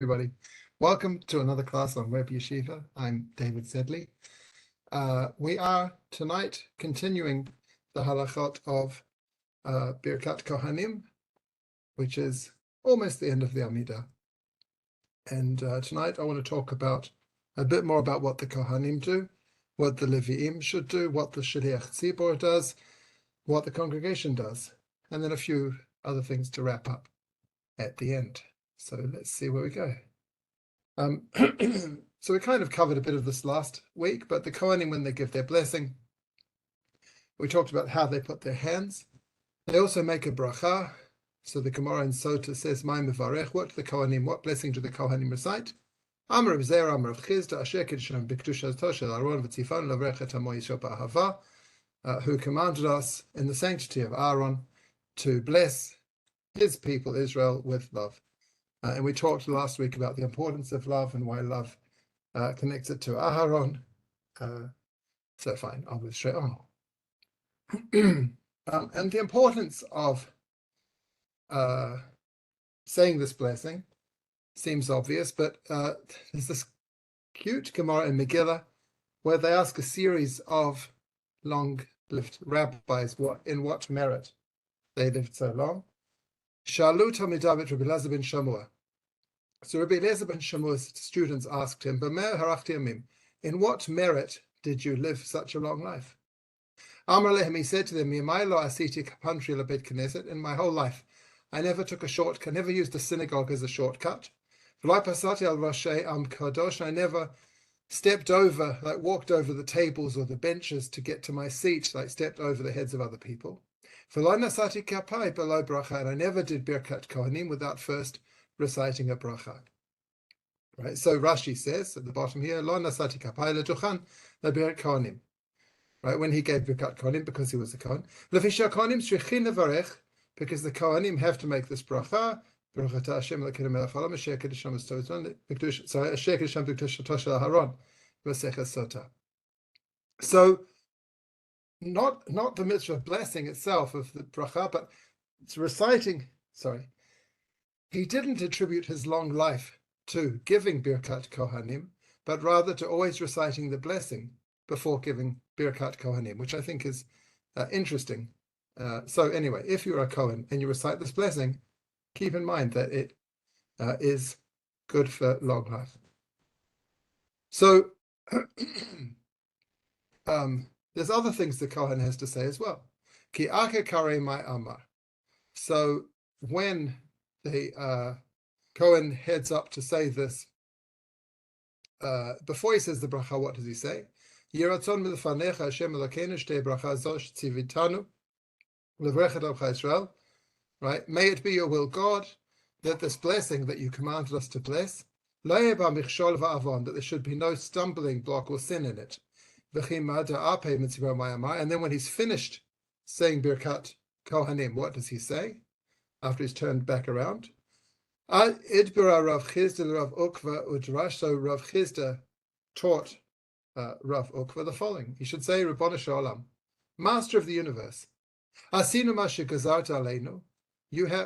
Everybody. Welcome to another class on Web Yeshiva. I'm David Sedley. We are tonight continuing the halachot of Birkat Cohanim, which is almost the end of the Amidah. And tonight I want to talk about a bit more about what the Cohanim do, what the Levi'im should do, what the Shaliach Tzibbur does, what the congregation does, and then a few other things to wrap up at the end. So let's see where we go. So we kind of covered a bit of this last week, but the Cohanim, when they give their blessing, we talked about how they put their hands. They also make a bracha. So the Gemara in Sota says, "My mevarech." What blessing do the Cohanim recite? Amar Reb Zera, Amar Reb Chizda, Asher Kiddushim B'Kedushato Shel Aaron V'Tzifan Lavrech Et Hamo Yisrael B'Ahava, who commanded us in the sanctity of Aaron to bless his people Israel with love. And we talked last week about the importance of love and why love connects it to Aharon. So fine, I'll move straight on. And the importance of saying this blessing seems obvious, but there's this cute Gemara in Megillah where they ask a series of long-lived rabbis in what merit they lived so long. Shalu Talmidavet Rabbi Elazar ben Shammua. So Rabbi Elazar ben Shammua's students asked him, "B'mer harachti yamim, in what merit did you live such a long life?" Amar lehem, he said to them, "Mimai lo asiti kapantri lebeit knesset." In my whole life, I never took a shortcut, never used the synagogue as a shortcut. V'lo pasati al rashei am kadosh. I never walked over the tables or the benches to get to my seat, stepped over the heads of other people. And I never did Birkat Cohanim without first reciting a bracha. Right. So Rashi says at the bottom here, Lo nasati kapai leduchan leBirkat Cohanim. Right, when he gave Birkat Cohanim because he was a Cohen. Lefisha Cohanim shrechin levarech, because the Cohanim have to make this bracha. Brachata Hashem Elokeinu melech haolam asher kiddusham asher kiddusham b'kedushato shel Aharon v'sechas sota. So not the mitzvah blessing itself of the bracha, but it's reciting. He didn't attribute his long life to giving Birkat Cohanim, but rather to always reciting the blessing before giving Birkat Cohanim, which I think is interesting. So anyway, if you're a Cohen and you recite this blessing, keep in mind that it is good for long life. So there's other things the Cohen has to say as well. Ki ake kare mai amar. So when the Cohen heads up to say this, before he says the bracha, what does he say? Yiratzon milfanecha Hashem Elokeinu shtei bracha zosh tzivitanu levrechet Amcha Yisrael. Right? May it be your will, God, that this blessing that you commanded us to bless, lo yeh ba michshol va'avon, that there should be no stumbling block or sin in it. And then when he's finished saying Birkat Cohanim, what does he say after he's turned back around? So Rav Chizda taught Rav Ukva the following. He should say, Ribono shel Olam, Master of the universe, Asinu ma shegazarta aleinu,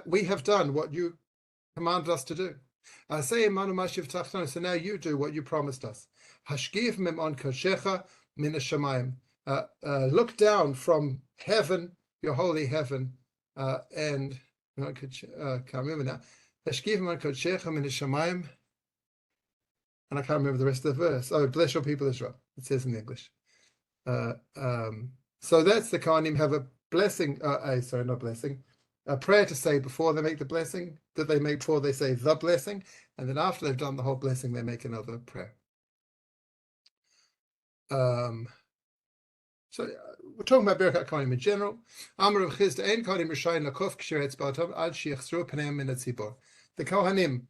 we have done what you commanded us to do. So now you do what you promised us. Hashkiv mimon kodshecha min hashamayim. Look down from heaven, your holy heaven, and can't remember now. Hashkiv mimon kodshecha min hashamayim. And I can't remember the rest of the verse. Oh, bless your people Israel. It says in the English. So that's the Cohanim have a blessing. Not blessing. A prayer to say before they make the blessing, that they make before they say the blessing, and then after they've done the whole blessing, they make another prayer. So we're talking about Birkat Cohanim in general. Amar Rav Chizda ein Cohanim r'shayin lakuf k'shiretz ba'atom ad shichzru p'neim min hatzibur. The Cohanim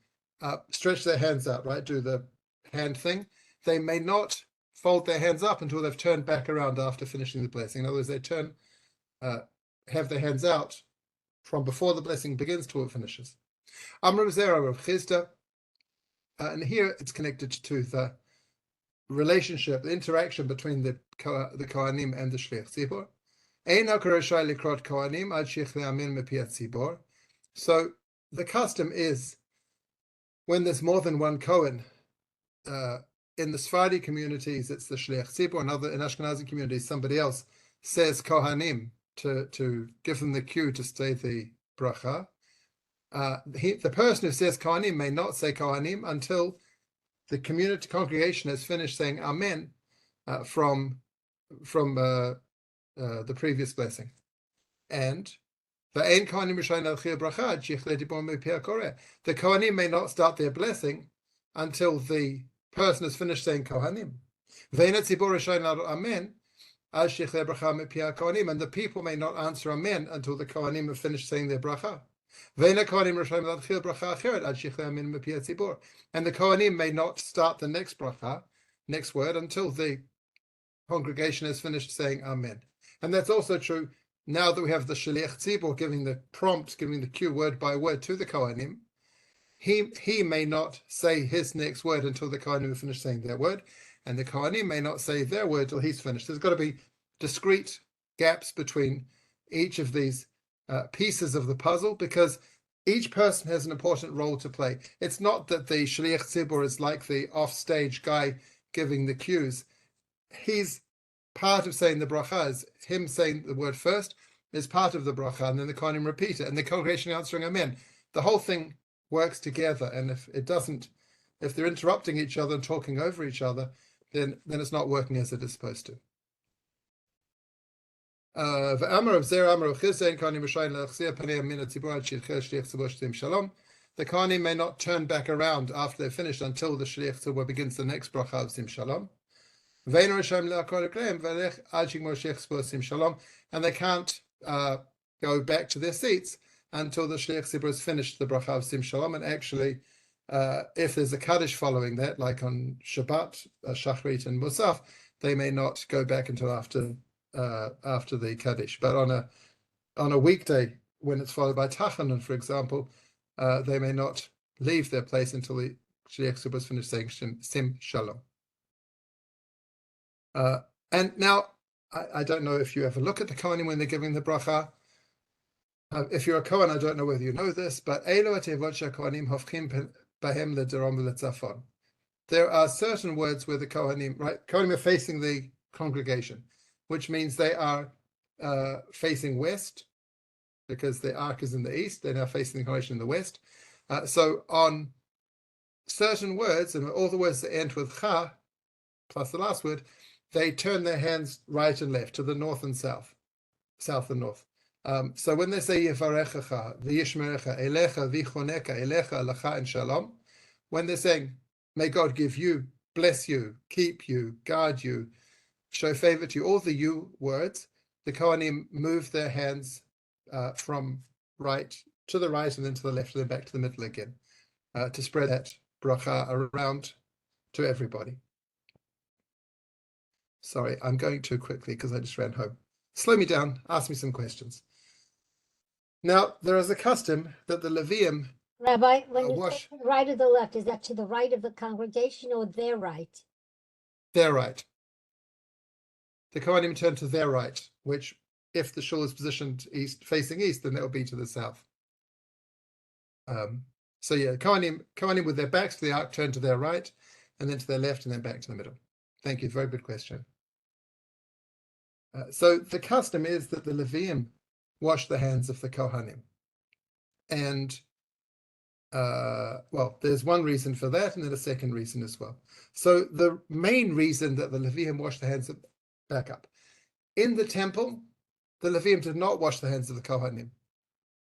stretch their hands out, right? Do the hand thing. They may not fold their hands up until they've turned back around after finishing the blessing. In other words, they have their hands out from before the blessing begins till it finishes. Amar Zera Rav Chizda, and here it's connected to the relationship, the interaction between the Cohanim and the Shaliach Tzibbur. Ein hakarashai likrot Cohanim ad shich le'amin mepi hatzibur. So the custom is when there's more than one Cohen, in the Sephardi communities, it's the Shaliach Tzibbur, and in Ashkenazi communities, somebody else says Cohanim to give them the cue to say the bracha. The person who says Cohanim may not say Cohanim until the congregation has finished saying Amen from the previous blessing. And the Kohanim may not start their blessing until the person has finished saying Kohanim. And the people may not answer Amen until the Kohanim have finished saying their bracha. And the Kohanim may not start the next bracha, next word, until the congregation has finished saying Amen. And that's also true now that we have the Shaliach Tzibbur giving the prompt, giving the cue word by word to the Kohanim. He may not say his next word until the Kohanim have finished saying their word, and the Kohanim may not say their word till he's finished. There's got to be discrete gaps between each of these pieces of the puzzle, because each person has an important role to play. It's not that the Shaliach Tzibbur is like the offstage guy giving the cues. He's part of saying the bracha, is him saying the word first, is part of the bracha, and then the Kohanim repeat it, and the congregation answering Amen. The whole thing works together, and if they're interrupting each other and talking over each other, then it's not working as it is supposed to. The Kohanim may not turn back around after they're finished until the Shaliach Tzibbur begins the next bracha of Sim Shalom. And they can't go back to their seats until the Shaliach Tzibbur has finished the bracha of Sim Shalom. And actually, if there's a Kaddish following that, like on Shabbat, Shachrit, and Musaf, they may not go back until after the Kaddish. But on a weekday, when it's followed by Tachanan, for example, they may not leave their place until the Shaliach Tzibbur has finished saying Sim Shalom. And now, I don't know if you ever look at the Kohanim when they're giving the bracha. If you're a Cohen, I don't know whether you know this, but there are certain words where the Kohanim, right? Kohanim are facing the congregation, which means they are facing west, because the ark is in the east. They're now facing the congregation in the west. So on certain words, and all the words that end with cha, plus the last word, they turn their hands right and left, to the north and south and north. So when they say Yevarechecha, V'yishmerecha, Elecha, V'choneka, Elecha, Lacha, and Shalom, when they're saying, may God give you, bless you, keep you, guard you, show favor to you, all the you words, the Kohanim move their hands from right to the right and then to the left and then back to the middle again, to spread that bracha around to everybody. Sorry, I'm going too quickly because I just ran home. Slow me down, ask me some questions. Now, there is a custom that the Levi'im Rabbi, when you say to the right or the left, is that to the right of the congregation or their right? Their right. The Kohanim turn to their right, which, if the shul is positioned facing east, then that will be to the south. So yeah, Kohanim with their backs to the ark turn to their right, and then to their left, and then back to the middle. Thank you, very good question. So the custom is that the Levi'im wash the hands of the Kohanim. And, well, there's one reason for that, and then a second reason as well. So the main reason that the Levi'im wash the hands of, back up. In the temple, the Levi'im did not wash the hands of the Kohanim.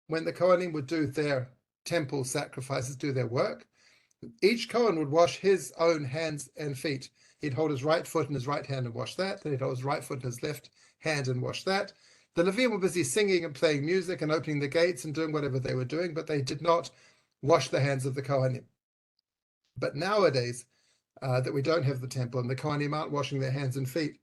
When the Kohanim would do their temple sacrifices, do their work, each Kohen would wash his own hands and feet. He'd hold his right foot in his right hand and wash that. Then he'd hold his right foot in his left hand and wash that. The Levi'im were busy singing and playing music and opening the gates and doing whatever they were doing, but they did not wash the hands of the Kohanim. But nowadays, that we don't have the temple and the Kohanim aren't washing their hands and feet,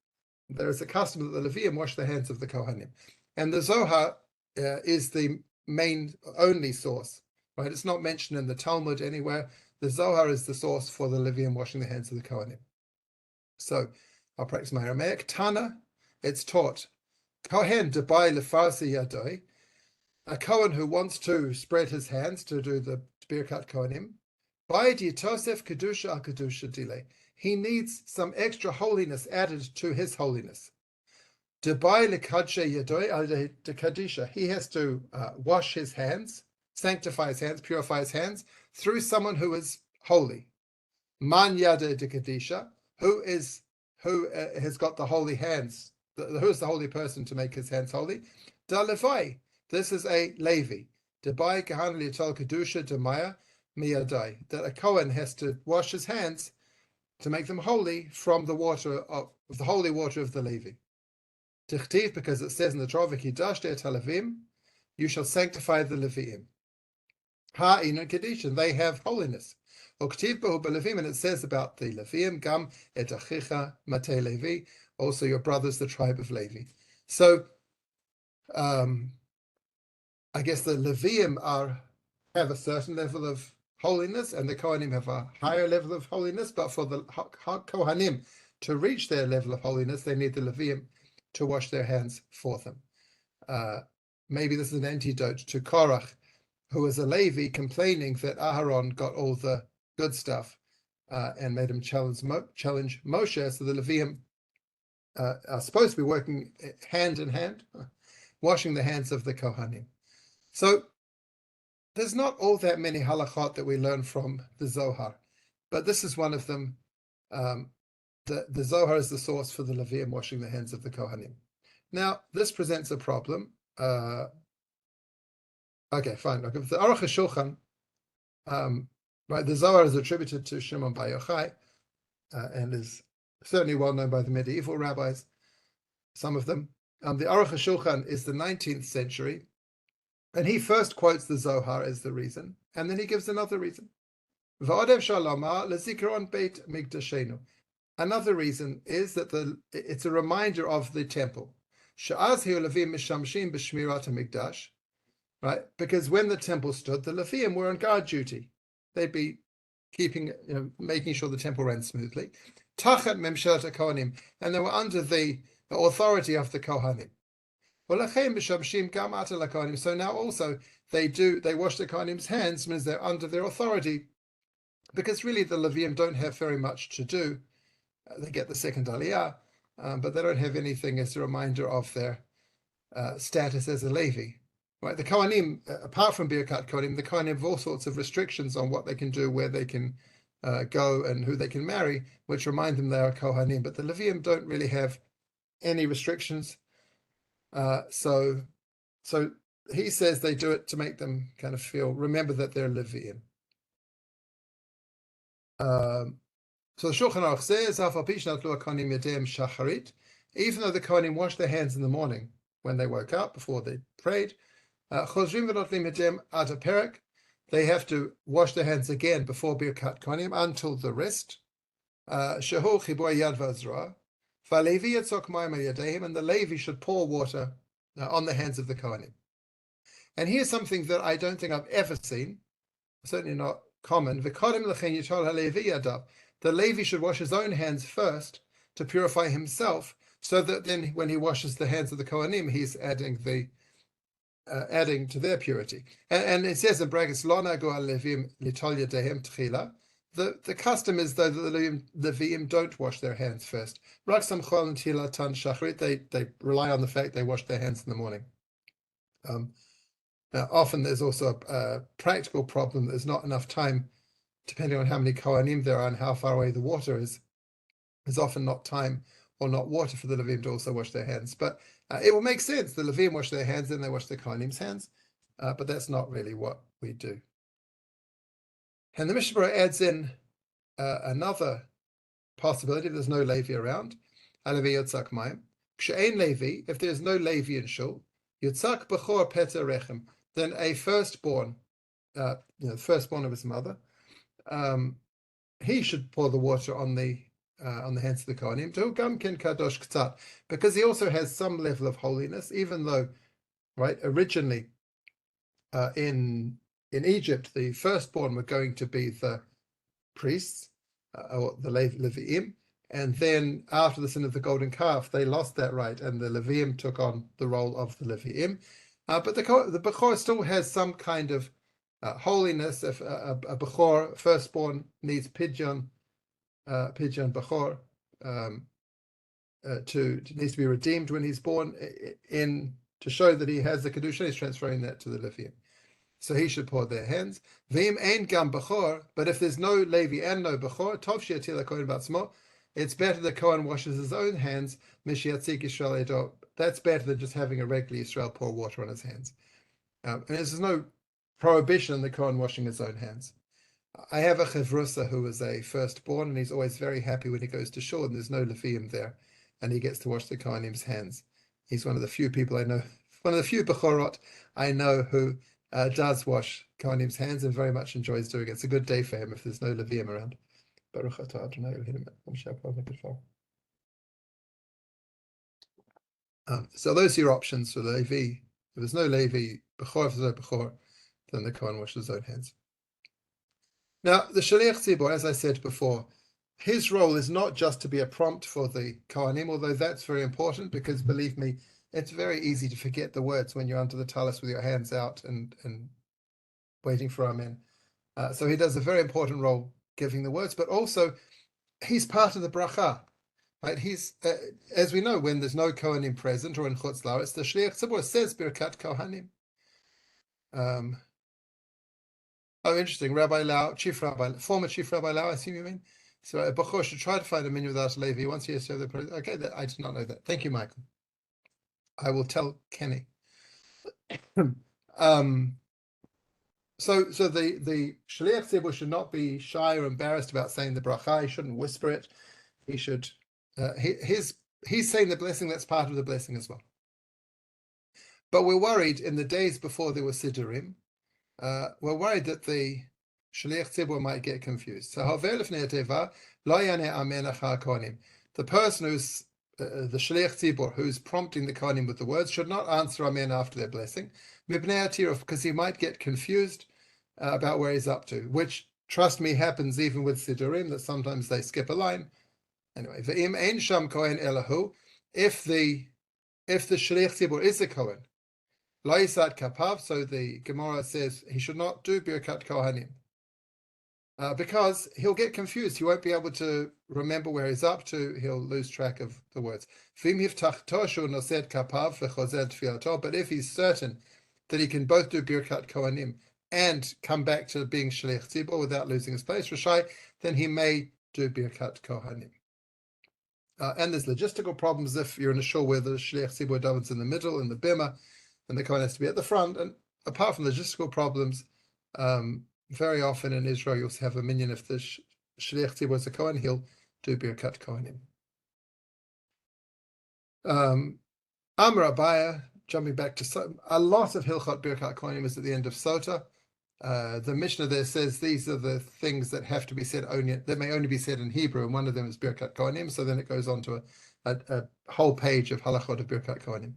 there is a custom that the Levi'im wash the hands of the Kohanim. And the Zohar is the main, only source, right? It's not mentioned in the Talmud anywhere. The Zohar is the source for the Levi'im washing the hands of the Kohanim. So I'll practice my Aramaic. Tana, it's taught. Cohen debai lefarsi yadoi, a Cohen who wants to spread his hands to do the Birkat Cohanim, He needs some extra holiness added to his holiness. He has to wash his hands, sanctify his hands, purify his hands through someone who is holy. Man yada de kadisha, who has got the holy hands? Who is the holy person to make his hands holy? Da Levi. This is a Levi. Debai kahan li'tal kedusha demaya miyadai. That a Cohen has to wash his hands to make them holy from the water of the holy water of the Levi. Tichtiv, because it says in the Torah, "V'kidashte et haLevim," you shall sanctify the Levi'im. Ha'inu kedusha, they have holiness. Uktiv b'hu b'Levim, and it says about the Levi'im, gam et achicha matei Levi, also your brothers, the tribe of Levi. So, I guess the Levi'im have a certain level of holiness, and the Cohanim have a higher level of holiness. But for the Cohanim to reach their level of holiness, they need the Levi'im to wash their hands for them. Maybe this is an antidote to Korach, who was a Levi, complaining that Aharon got all the good stuff and made him challenge Moshe. So the Levi'im are supposed to be working hand in hand, washing the hands of the Kohanim. So there's not all that many halachot that we learn from the Zohar, but this is one of them. The Zohar is the source for the Levi'im washing the hands of the Kohanim. Now, this presents a problem. Okay, fine. Look, if the Aruch HaShulchan, right, the Zohar is attributed to Shimon Bar Yochai and is certainly well known by the medieval rabbis, some of them. The Aruch HaShulchan is the 19th century, and he first quotes the Zohar as the reason, and then he gives another reason. V'odev shalomah lezikaron beit mikdashenu. Another reason is that it's a reminder of the temple. She'az hiu Levim mishamshim b'shmirat hamikdash, right? Because when the temple stood, the Levi'im were on guard duty. They'd be keeping, making sure the temple ran smoothly. Tachat memshelat Kohanim, and they were under the authority of the Kohanim. So now also they wash the Kohanim's hands, means they're under their authority, because really the Levi'im don't have very much to do. They get the second aliyah, but they don't have anything as a reminder of their status as a Levi. Right? The Kohanim, apart from Birkat Cohanim, the Kohanim have all sorts of restrictions on what they can do, where they can go, and who they can marry, which remind them they are Kohanim. But the Levi'im don't really have any restrictions. So he says they do it to make them kind of remember that they're Levi'im. So the Shulchan Aruch says, even though the Kohanim washed their hands in the morning when they woke up, before they prayed, they have to wash their hands again before Birkat Cohanim until the rest. And the Levi should pour water on the hands of the Kohanim. And here's something that I don't think I've ever seen, certainly not common. The Levi should wash his own hands first to purify himself, so that then when he washes the hands of the Kohanim, he's adding to their purity. And it says in brackets, the custom is, though, that the Levi'im don't wash their hands first. They rely on the fact they wash their hands in the morning. Now, often there's also a practical problem. There's not enough time, depending on how many Kohanim there are and how far away the water is. There's often not time or not water for the Levi'im to also wash their hands. But it will make sense. The Levi'im wash their hands, then they wash the Kohanim's hands. But that's not really what we do. And the Mishnah Berurah adds in another possibility. There's no Levi around. If there's no Levi in Shul, Yitzak b'chor peta rechem, then a firstborn, the firstborn of his mother, he should pour the water on the hands of the Kohanim, because he also has some level of holiness, even though, right, originally in Egypt, the firstborn were going to be the priests, or the Levi'im, and then after the sin of the golden calf, they lost that right, and the Levi'im took on the role of the Levi'im. But the Bechor still has some kind of holiness. If a Bechor, firstborn, needs Pidyon Bechor, needs to be redeemed when he's born, to show that he has the Kedusha, he's transferring that to the Levi'im. So he should pour their hands. V'im ein gam Bechor, but if there's no Levi and no Bechor, tov she'atil HaKohen b'atzmo, it's better the Cohen washes his own hands, mishiatzik Yisrael edo. That's better than just having a regular Yisrael pour water on his hands. And there's no prohibition on the Cohen washing his own hands. I have a Chevrusa who is a firstborn, and he's always very happy when he goes to shul and there's no Levi'im there, and he gets to wash the Kohanim's hands. He's one of the few people I know, one of the few Bechorot I know who does wash Kohanim's hands and very much enjoys doing it. It's a good day for him if there's no Levi'im around. Baruch atah Adonai Eloheinu melech haolam. So those are your options for Levi. If there's no Levi, Bechor, if there's no Bechor, then the Kohen washes his own hands. Now, the Shaliach Tzibbur, as I said before, his role is not just to be a prompt for the Kohanim, although that's very important because, believe me, it's very easy to forget the words when you're under the talus with your hands out and waiting for Amen. So he does a very important role giving the words, but also he's part of the bracha. Right? He's, as we know, when there's no Kohanim present or in Chutz La'aretz, the Shaliach Tzibbur says Birkat Cohanim. Oh, interesting. Rabbi Lau, former Chief Rabbi Lau, I assume you mean? So a Bechor should try to find a minyan without a Levi once he has to have the. Okay, I did not know that. Thank you, Michael. I will tell Kenny. So the Shaliach Tzibbur should not be shy or embarrassed about saying the bracha. He shouldn't whisper it. He should. He's saying the blessing. That's part of the blessing as well. But we're worried in the days before there were Siddurim. We're worried that the Shaliach Tzibbur might get confused. So the person who's the Shaliach Tzibbur, who's prompting the Kohanim with the words, should not answer Amen after their blessing, because he might get confused about where he's up to, which, trust me, happens even with Siddurim, that sometimes they skip a line. Anyway, Ve'im ein sham Cohen elahu, if the Shaliach Tzibbur is a Cohen, Loisat kapav, so the Gemara says he should not do Birkat Cohanim because he'll get confused. He won't be able to remember where he's up to. He'll lose track of the words. But if he's certain that he can both do Birkat Cohanim and come back to being Shaliach Tzibbur without losing his place, Rashai, then he may do Birkat Cohanim. And there's logistical problems if you're in a shul where the Shaliach Tzibbur davens in the middle, in the bima, and the Cohen has to be at the front. And apart from logistical problems, very often in Israel, you'll have a minyan. If the Shaliach Tzibbur is a Cohen, he'll do Birkat Cohanim. Amar Abaya, jumping back to a lot of Hilchot Birkat Cohanim is at the end of Sota. The Mishnah there says these are the things that have to be said that may only be said in Hebrew, and one of them is Birkat Cohanim. So then it goes on to a whole page of halachot of Birkat Cohanim.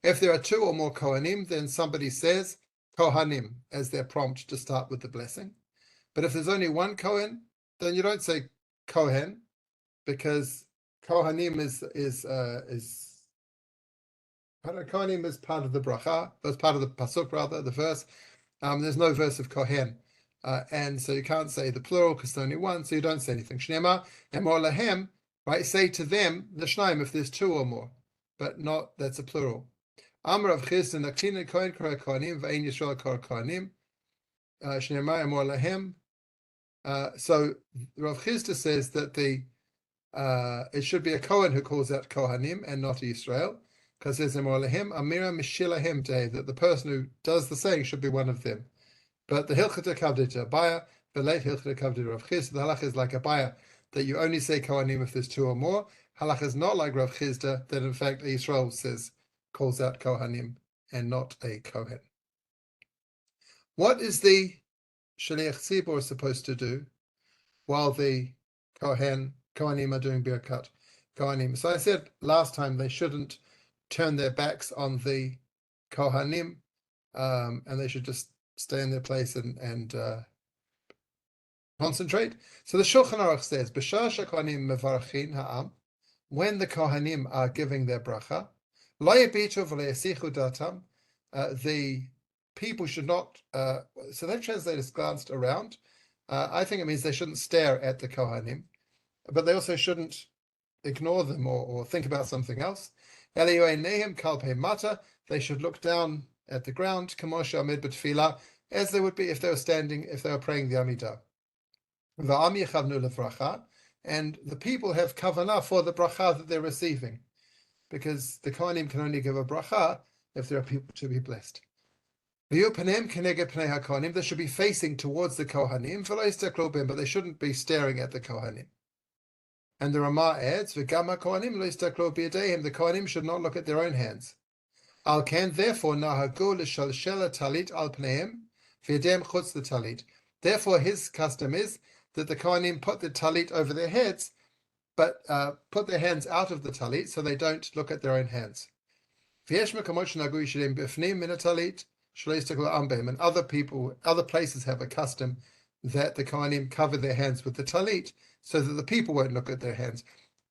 If there are two or more Kohanim, then somebody says Kohanim as their prompt to start with the blessing. But if there's only one Cohen, then you don't say Cohen, because Kohanim is Kohanim is part of the bracha, as part of the pasuk rather, the verse. There's no verse of Cohen, and so you can't say the plural because there's only one, so you don't say anything. Shnema emor lahem. Right, say to them the shnaim if there's two or more, but not, that's a plural. Amar of Chisda naktina kohen kara kohanim ve'ein Yisrael kara kohanim. Shnei emor lahem. So Rav Chisda says that it should be a Cohen who calls out Kohanim and not Yisrael, because there's emor lahem amira mishilahem day, that the person who does the saying should be one of them. But the Hilchot Kavdei to Abaya, the late Hilchot Kavdei to Rav Chisda, the halach is like Abaya, that you only say Kohanim if there's two or more. Halach is not like Rav Chisda, that in fact Yisrael calls out Kohanim and not a Cohen. What is the Shaliach Tzibbur supposed to do while the Cohanim are doing Birkat Cohanim? So I said last time they shouldn't turn their backs on the Kohanim, and they should just stay in their place and concentrate. So the Shulchan Aruch says, "B'shar shekohanim mevarachin ha'am," when the Kohanim are giving their bracha, Lo yabitu v'lo yasichu datam. The people should not. So that translators glanced around. I think it means they shouldn't stare at the Kohanim, but they also shouldn't ignore them or think about something else. They should look down at the ground, as they would be if they were standing, if they were praying the Amidah. And the people have kavanah for the bracha that they're receiving, because the Kohanim can only give a bracha if there are people to be blessed. They should be facing towards the Kohanim, but they shouldn't be staring at the Kohanim. And the Ramah adds, the Kohanim should not look at their own hands. Therefore, Therefore, his custom is that the Kohanim put the talit over their heads, but put their hands out of the talit so they don't look at their own hands. And other places have a custom that the Kohanim cover their hands with the talit so that the people won't look at their hands.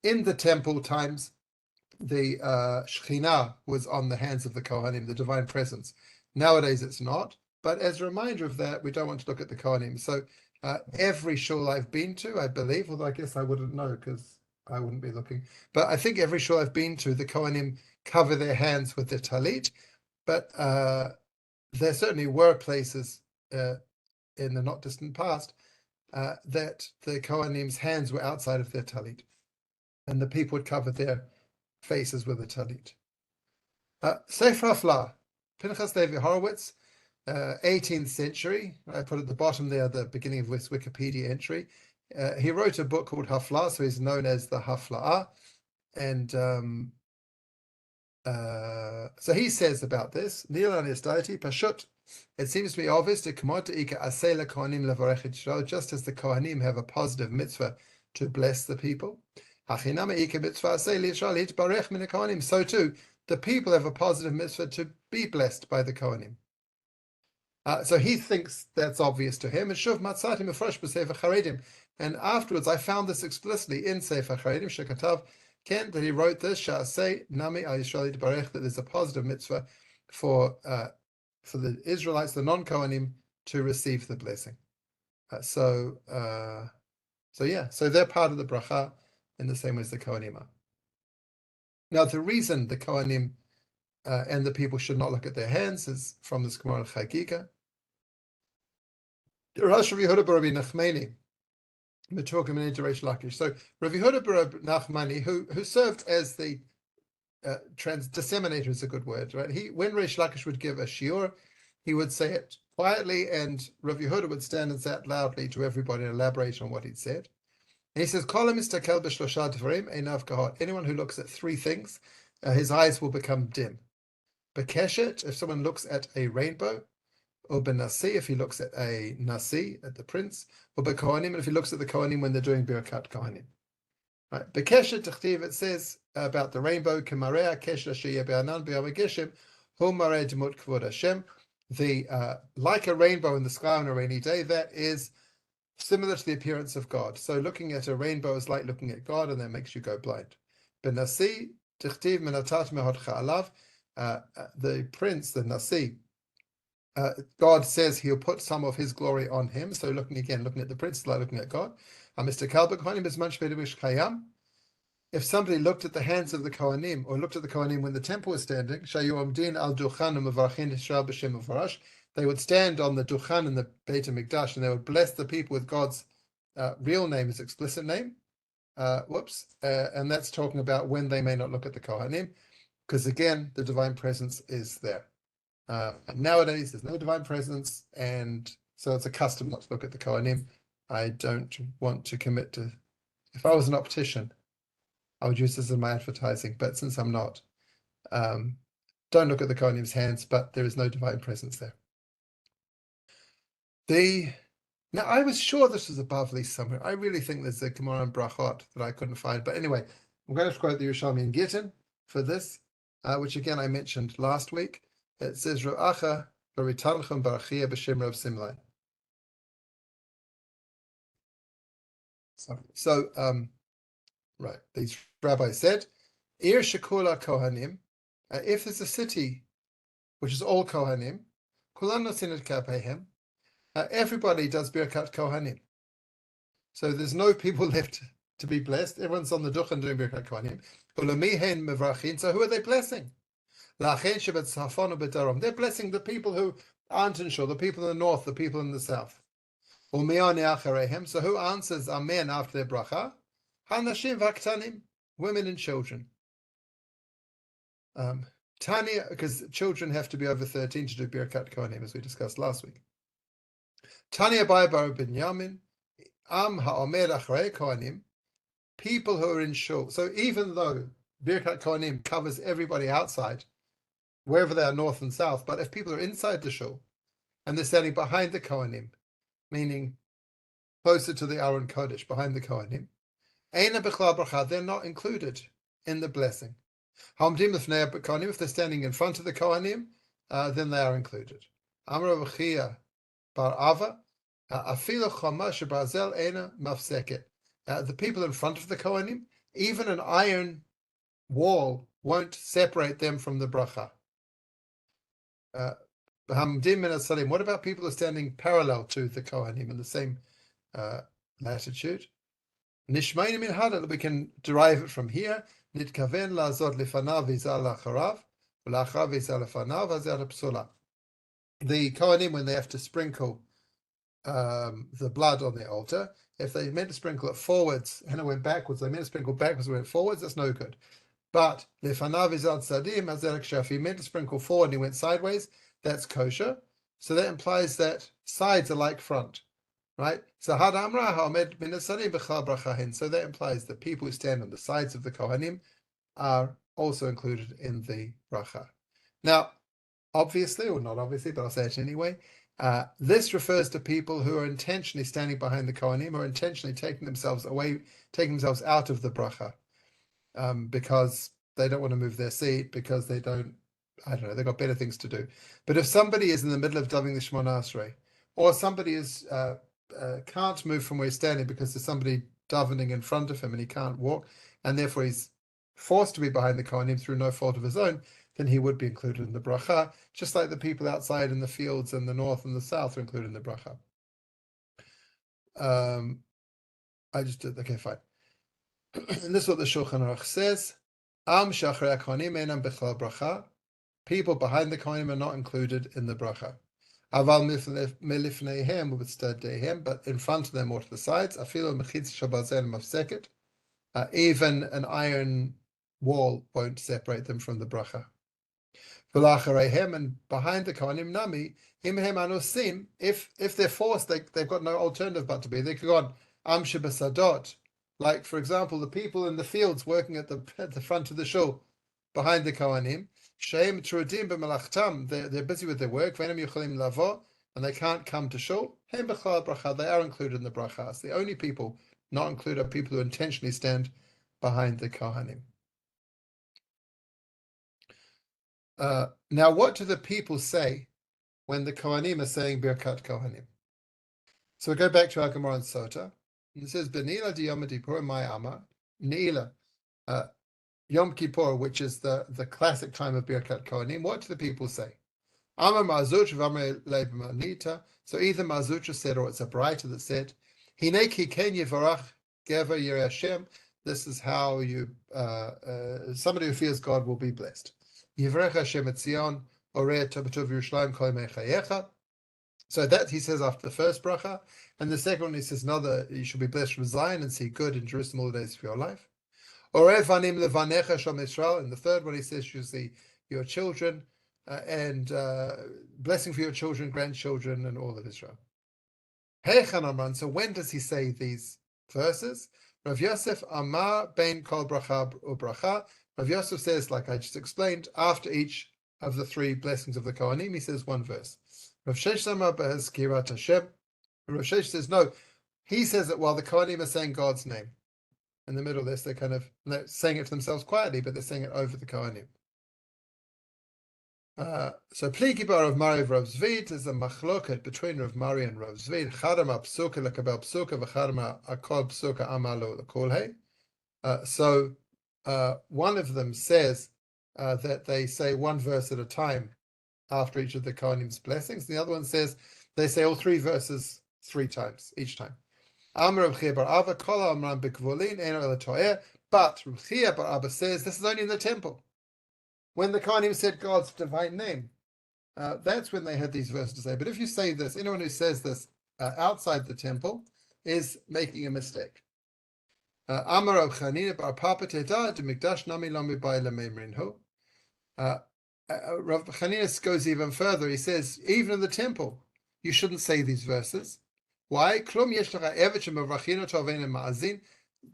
In the temple times, the Shekhinah was on the hands of the Kohanim, the divine presence. Nowadays it's not, but as a reminder of that, we don't want to look at the Kohanim. So every shul I've been to, I believe, although I guess I wouldn't know because I wouldn't be looking, but I think every shul I've been to, the Kohanim cover their hands with their talit, but there certainly were places in the not distant past that the Kohanim's hands were outside of their talit, and the people would cover their faces with a talit. Sefer Haflah, Pinchas Levi Horowitz, 18th century. I put at the bottom there the beginning of this Wikipedia entry. He wrote a book called Haflah, so he's known as the Hafla'ah. And so he says about this, Pashut, it seems to be obvious that just as the Kohanim have a positive mitzvah to bless the people, so too, the people have a positive mitzvah to be blessed by the Kohanim. So he thinks that's obvious to him. And afterwards, I found this explicitly in Sefer Charedim, Shekatav, Ken, that he wrote this, that there's a positive mitzvah for the Israelites, the non-Cohanim, to receive the blessing. So they're part of the bracha in the same way as the Kohanim are. Now, the reason the Kohanim and the people should not look at their hands is from this Gemara Chagiga. Rosh Yehuda bar Rabbi Nachmani, so Rav Yehuda bar Nachmani, who served as the disseminator is a good word, right? When Reish Lakish would give a shiur, he would say it quietly, and Rav Yehuda would stand and say it loudly to everybody and elaborate on what he'd said. And he says, anyone who looks at three things, his eyes will become dim. Bekeshet, if someone looks at a rainbow, or benasi, if he looks at a nasi, at the prince, or bekohanim, and if he looks at the kohanim when they're doing Birkat Cohanim. Right. Bekeshet Tichtiv, it says about the rainbow, Kemarea Kesha Sheyeh Be'anan B'yom HaGeshem, Hu Mareh Demut Kvod Hashem. Like a rainbow in the sky on a rainy day, that is similar to the appearance of God. So looking at a rainbow is like looking at God, and that makes you go blind. Benasi Tichtiv Menatat Mehodcha Alav, the prince, the nasi. God says he'll put some of his glory on him. So looking at the prince, like looking at God. Mr. Kalba Kohanim is much better wish Kayam. If somebody looked at the hands of the Kohanim, or looked at the Kohanim when the temple was standing, they would stand on the Duchan in the Beit HaMikdash, and they would bless the people with God's real name, his explicit name. And that's talking about when they may not look at the Kohanim, because again, the divine presence is there. Nowadays, there's no divine presence, and so it's a custom not to look at the Kohanim. I don't want to commit to. If I was an optician, I would use this in my advertising, but since I'm not, don't look at the Kohanim's hands, but there is no divine presence there. Now, I was sure this was above Bavli somewhere. I really think there's a Gemara and Brachot that I couldn't find, but anyway, I'm going to quote the Yerushalmi and Gittin for this, which again I mentioned last week. It says, Ra'acha b'ritalchem barachia b'shem Rav Simlai. So, right, these rabbis said, Ir shekula kohanim, If there's a city which is all Cohanim, kulan nosin et kapehem, everybody does Birkat Cohanim. So there's no people left to be blessed. Everyone's on the Duchen doing Birkat Cohanim. So who are they blessing? They're blessing the people who aren't in shul, the people in the north, the people in the south. So who answers Amen after their bracha? Hanashim v'aktanim, women and children. Tanya, because children have to be over 13 to do Birkat Cohanim, as we discussed last week. Tanya Bar Binyamin, Am ha'omer achrei Kohanim, people who are in shul. So even though Birkat Cohanim covers everybody outside, wherever they are, north and south, but if people are inside the shul and they're standing behind the Kohanim, meaning closer to the Aron Kodesh, behind the Kohanim, Eina b'chlal bracha, they're not included in the blessing. Hamdim l'fnei Kohanim, if they're standing in front of the Kohanim, then they are included. Amar Avachia bar Ava, afilu chama shebarzel eina mafseket. The people in front of the Kohanim, even an iron wall won't separate them from the bracha. What about people who are standing parallel to the Kohanim in the same latitude? Nishmaini min hadal, we can derive it from here. Nitkaven la'azod lefanav v'izal la'acharav, v'la'acharav v'izal lefanav v'azal psula. The Kohanim, when they have to sprinkle the blood on the altar, if they meant to sprinkle it forwards and it went backwards, they meant to sprinkle backwards and went forwards, that's no good. But lefanav v'izal tzadim hazerek shaf, he meant to sprinkle forward and he went sideways, that's kosher. So that implies that sides are like front, right? So had amra ha'omed min hasadim b'chal brachahin. So that implies that people who stand on the sides of the Kohanim are also included in the bracha. Now, obviously, or not obviously, but I'll say it anyway, this refers to people who are intentionally standing behind the Kohanim or intentionally taking themselves away, taking themselves out of the bracha, because they don't want to move their seat, because they don't, I don't know, they've got better things to do. But if somebody is in the middle of davening the Shemoneh Esrei, or somebody is can't move from where he's standing because there's somebody davening in front of him and he can't walk, and therefore he's forced to be behind the Kohanim through no fault of his own, then he would be included in the bracha, just like the people outside in the fields in the north and the south are included in the bracha. I just did, okay, fine. And this is what the Shulchan Aruch says. Am shachrei Kohanim einam b'chlal bracha. People behind the Kohanim are not included in the bracha. Aval milifneihem u'b'tzadeihem, but in front of them or to the sides, afilu mechitz shabarzel mafseket, even an iron wall won't separate them from the bracha. V'lachareihem, and behind the Kohanim nami, imhem anusim, if they're forced, they've got no alternative but to be. They could go on am shebasadot, like for example, the people in the fields working at the front of the shul, behind the Kohanim. Sheim trudim b'melachtam, they're busy with their work. V'enam yochalim lavo, and they can't come to shul. Hem b'chlal bracha, they are included in the bracha. It's the only people not included are people who intentionally stand behind the Kohanim. Now, what do the people say when the Kohanim are saying Birkat Cohanim? So we go back to our Gemara and Sota, and it says Benila di Yom Kippur my Ama Neila. Yom Kippur, which is the classic time of Birkat Cohanim, what do the people say? Amar Mazuch v'Amar Leib Manita. So either Mazuch said, or it's a brighter that said, Hinei ki ken yivarach gever yireh Hashem. This is how you somebody who fears God will be blessed. Yivarech Hashem et Zion, oreh tov Yerushalayim kol yemei chayecha. So that he says after the first bracha, and the second one he says another, you should be blessed from Zion and see good in Jerusalem all the days of your life. And the third one he says you see your children and blessing for your children, grandchildren, and all of Israel. So when does he say these verses? Rav Yosef Amar ben kol bracha ubracha. Rav Yosef says, like I just explained, after each of the three blessings of the Kohanim, he says one verse. Rav Shesh Amar b'hazkirat Hashem. Rav Shesh says no. He says it while the Kohanim are saying God's name. In the middle of this, they're saying it to themselves quietly, but they're saying it over the Kohanim. So Pliki bar Rav Mari Rav Zvid is a machloket between Rav Mari and Rav Zvid. Chadama psuka lekabel psuka v'chadama akol psuka amalo lekolhei. So one of them says that they say one verse at a time after each of the Kohanim's blessings. The other one says they say all 3 verses 3 times each time. But Rav Chia bar Abba says this is only in the temple. When the Kohanim said God's divine name, that's when they had these verses to say. But if you say this, anyone who says this outside the temple is making a mistake. Amar Rav Chanina bar Papa Teda de Mikdash Nami Lami Bai Lememrinho. Rav Chanina goes even further. He says, even in the temple, you shouldn't say these verses. Why? Do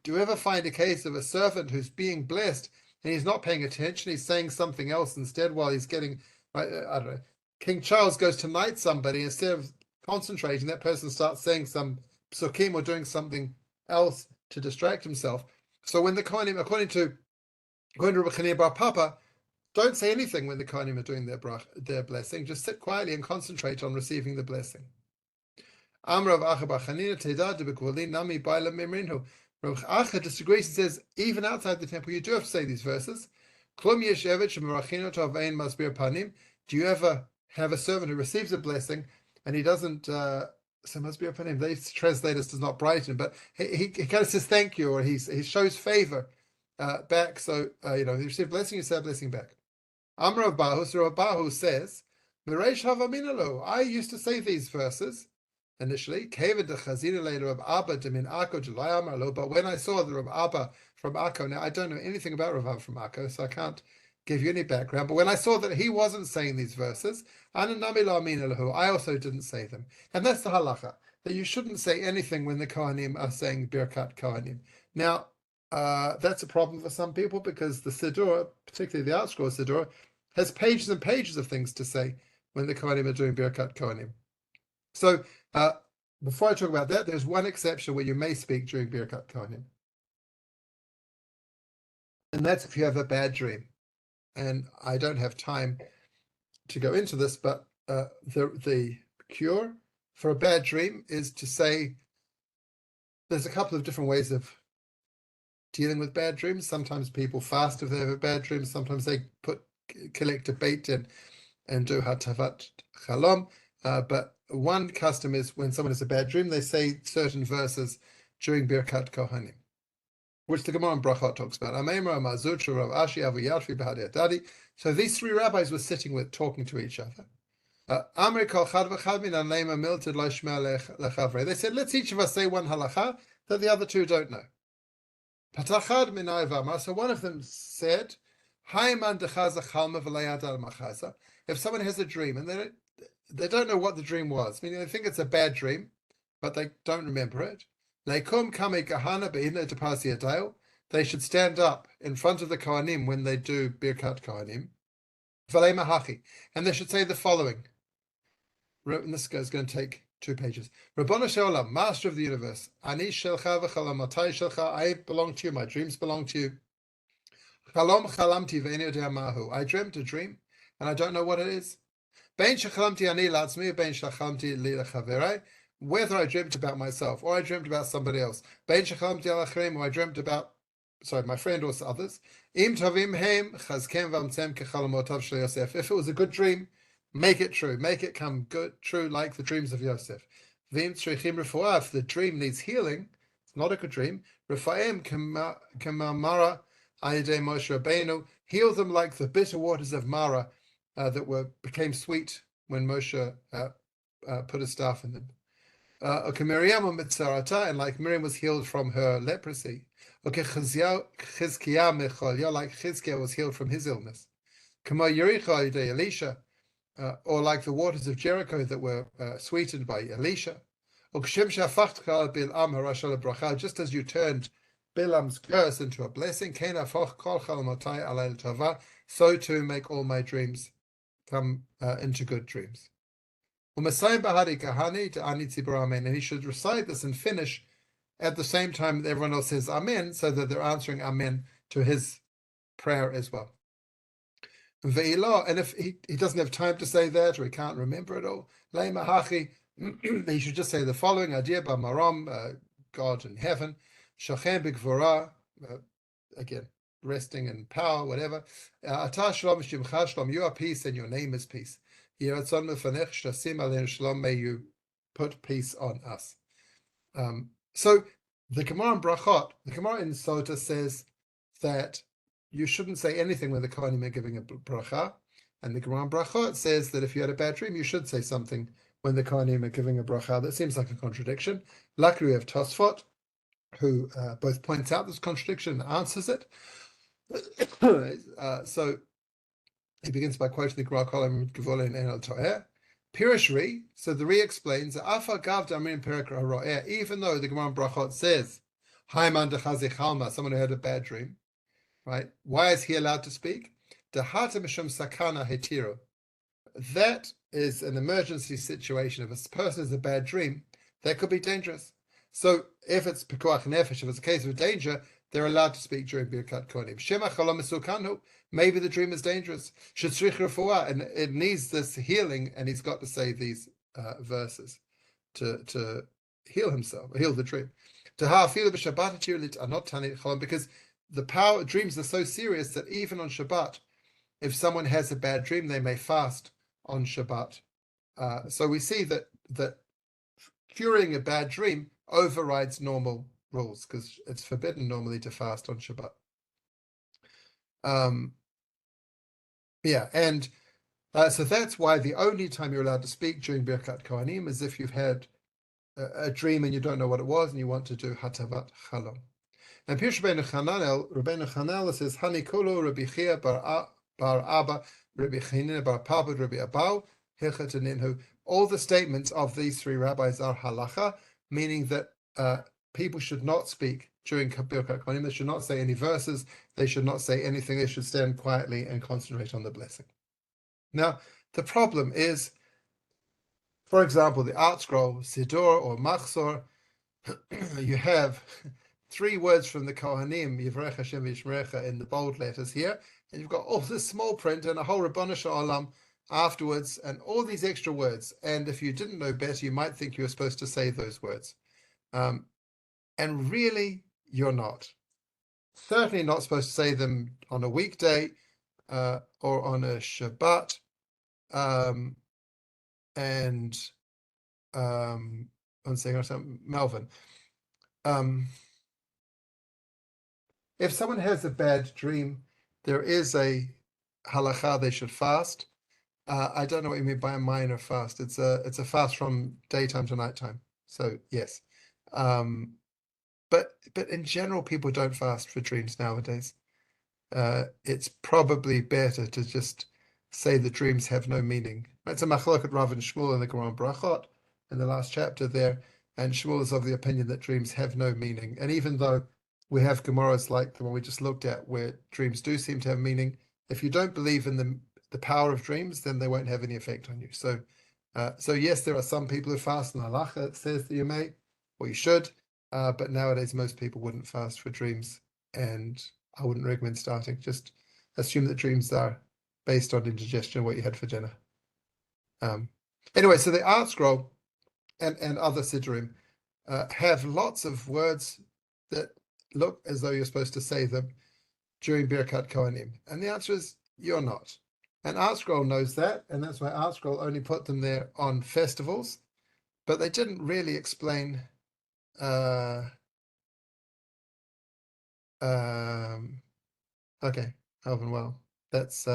you ever find a case of a servant who's being blessed and he's not paying attention? He's saying something else instead while he's getting, I don't know, King Charles goes to knight somebody. Instead of concentrating, that person starts saying some psukim or doing something else to distract himself. So when the Kohanim, according to Rabbi Chanina bar Papa, don't say anything when the Kohanim are doing their blessing. Just sit quietly and concentrate on receiving the blessing. Rav Acha disagrees and says, even outside the temple, you do have to say these verses. Do you ever have a servant who receives a blessing and he doesn't say masbir panim? They translators does not brighten, but he kind of says thank you, or he shows favor back. So you receive blessing, you say a blessing back. Rav Bahu says, I used to say these verses initially, but when I saw the Rav Abba from Akko, now I don't know anything about Rav Abba from Akko, so I can't give you any background, but when I saw that he wasn't saying these verses, I also didn't say them. And that's the halacha, that you shouldn't say anything when the Kohanim are saying Birkat Cohanim. Now, that's a problem for some people because the Siddur, particularly the Art Scroll Siddur, has pages and pages of things to say when the Kohanim are doing Birkat Cohanim. So, before I talk about that, there's one exception where you may speak during Birkat Cohanim. And that's if you have a bad dream. And I don't have time to go into this, but the cure for a bad dream is to say, there's a couple of different ways of dealing with bad dreams. Sometimes people fast if they have a bad dream. Sometimes they collect a bait and do hatavat chalom. But one custom is when someone has a bad dream, they say certain verses during Birkat Cohanim, which the Gemara in Brachot talks about. So these 3 rabbis were sitting talking to each other. They said, let's each of us say one halacha that the other 2 don't know. So one of them said, if someone has a dream and they don't know what the dream was, meaning they think it's a bad dream, but they don't remember it, they should stand up in front of the Kohanim when they do Birkat Cohanim, and they should say the following. And this is going to take 2 pages. Rabbana Shalom, Master of the Universe, Ani Shelcha v'chalamotai Shelcha, I belong to you, my dreams belong to you. Chalom chalamti ve'eni yodea mahu, I dreamt a dream, and I don't know what it is. Bein shechalamti ani la'atzmi, bein shechalamti li lechaverai, whether I dreamt about myself or I dreamt about somebody else. Bein shechalamti al achreim, or I dreamt about, my friend or others. Im tovim heim chazkem v'amtzem kechalamotav shel Yosef. If it was a good dream, make it true. Make it come good, true, like the dreams of Yosef. V'im tzrichim refuah, if the dream needs healing, it's not a good dream. Refaim kemamara ayidei Moshe Rabbeinu, heal them like the bitter waters of Mara that became sweet when Moshe put a staff in them. And like Miriam was healed from her leprosy. Like Chizkiah was healed from his illness. Elisha, or like the waters of Jericho that were sweetened by Elisha. Just as you turned Bilam's curse into a blessing, so too make all my dreams come into good dreams. And he should recite this and finish at the same time that everyone else says Amen, so that they're answering Amen to his prayer as well. And if he doesn't have time to say that, or he can't remember it all, he should just say the following: Adir b'maram, God in heaven, Shachem b'gvora, again, resting in power, whatever. Atah shalom shimcha shalom, you are peace and your name is peace. May you put peace on us. So the Gemara in Brachot, the Gemara in Sota says that you shouldn't say anything when the Cohanim are giving a bracha, and the Gemara in Brachot says that if you had a bad dream, you should say something when the Cohanim are giving a bracha. That seems like a contradiction. Luckily, we have Tosfot, who both points out this contradiction and answers it. So he begins by quoting the Gemara Kolam Gevole and El To'er. Pirishri, so the Re explains, Afa Gav Damrin Perak Ro'er, even though the Gemara Brachot says, Haiman Dechazi Chalma, someone who had a bad dream, right? Why is he allowed to speak? Dehata Mishum Sakana Hetiro. That is an emergency situation. If a person has a bad dream, that could be dangerous. So if it's Pekuach Nefesh, if it's a case of danger, they're allowed to speak during Birkat Cohanim. Shema Chalom Mesukanu, maybe the dream is dangerous. Shetzrich Refuah, and it needs this healing, and he's got to say these verses to heal himself, heal the dream. Because the power dreams are so serious that even on Shabbat, if someone has a bad dream, they may fast on Shabbat. So we see that curing a bad dream overrides normal rules, because it's forbidden normally to fast on Shabbat. So that's why the only time you're allowed to speak during Birkat Cohanim is if you've had a dream and you don't know what it was and you want to do Hatavat Chalom. And Pirush Rabbeinu Chananel says, Hani Kolo Rabbi Chia bar Abba, Rabbi Chanina bar Papa, Rabbi Abau, Hilchat Ninhu. All the statements of these three rabbis are halacha, meaning that people should not speak during Birkat Cohanim. They should not say any verses. They should not say anything. They should stand quietly and concentrate on the blessing. Now, the problem is, for example, the art scroll, Siddur or Machzor, you have three words from the Kohanim, Yivrech Hashem Yishmerecha, in the bold letters here, and you've got all this small print and a whole Rabbanu Shalom afterwards, and all these extra words. And if you didn't know better, you might think you were supposed to say those words. And really, you're not. Certainly not supposed to say them on a weekday or on a Shabbat. One second, Melvin. If someone has a bad dream, there is a halacha they should fast. I don't know what you mean by a minor fast. It's a fast from daytime to nighttime. So yes. But in general, people don't fast for dreams nowadays. It's probably better to just say the dreams have no meaning. It's a machloket Rav and Shmuel in the Gemara Brachot in the last chapter there, and Shmuel is of the opinion that dreams have no meaning. And even though we have Gemaras like the one we just looked at, where dreams do seem to have meaning, if you don't believe in the power of dreams, then they won't have any effect on you. So yes, there are some people who fast, and halacha says that you may or you should. But nowadays, most people wouldn't fast for dreams, and I wouldn't recommend starting. Just assume that dreams are based on indigestion, what you had for dinner. Anyway, so the art scroll and other siddurim have lots of words that look as though you're supposed to say them during Birkat Cohanim. And the answer is, you're not. And art scroll knows that, and that's why art scroll only put them there on festivals, but they didn't really explain okay, Alvin, well, that's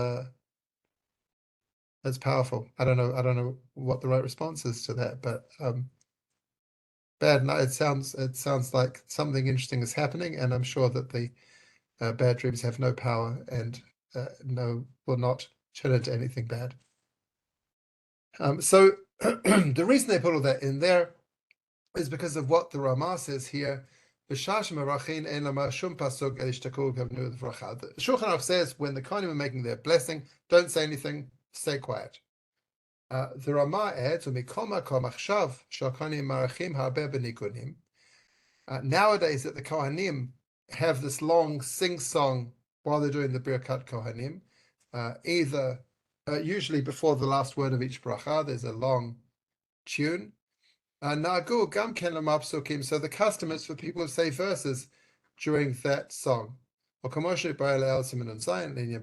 powerful. I don't know what the right response is to that, but bad. No, it sounds like something interesting is happening, and I'm sure that the bad dreams have no power and will not turn into anything bad. So the reason they put all that in there is because of what the Ramah says here. The Shulchan Aruch says when the Kohanim are making their blessing, don't say anything, stay quiet. The Ramah adds, nowadays that the Kohanim have this long sing-song while they're doing the Birkat Cohanim, usually before the last word of each bracha, there's a long tune. So the custom is for people to say verses during that song. or Kamoshe Baal Simon Zion, Linya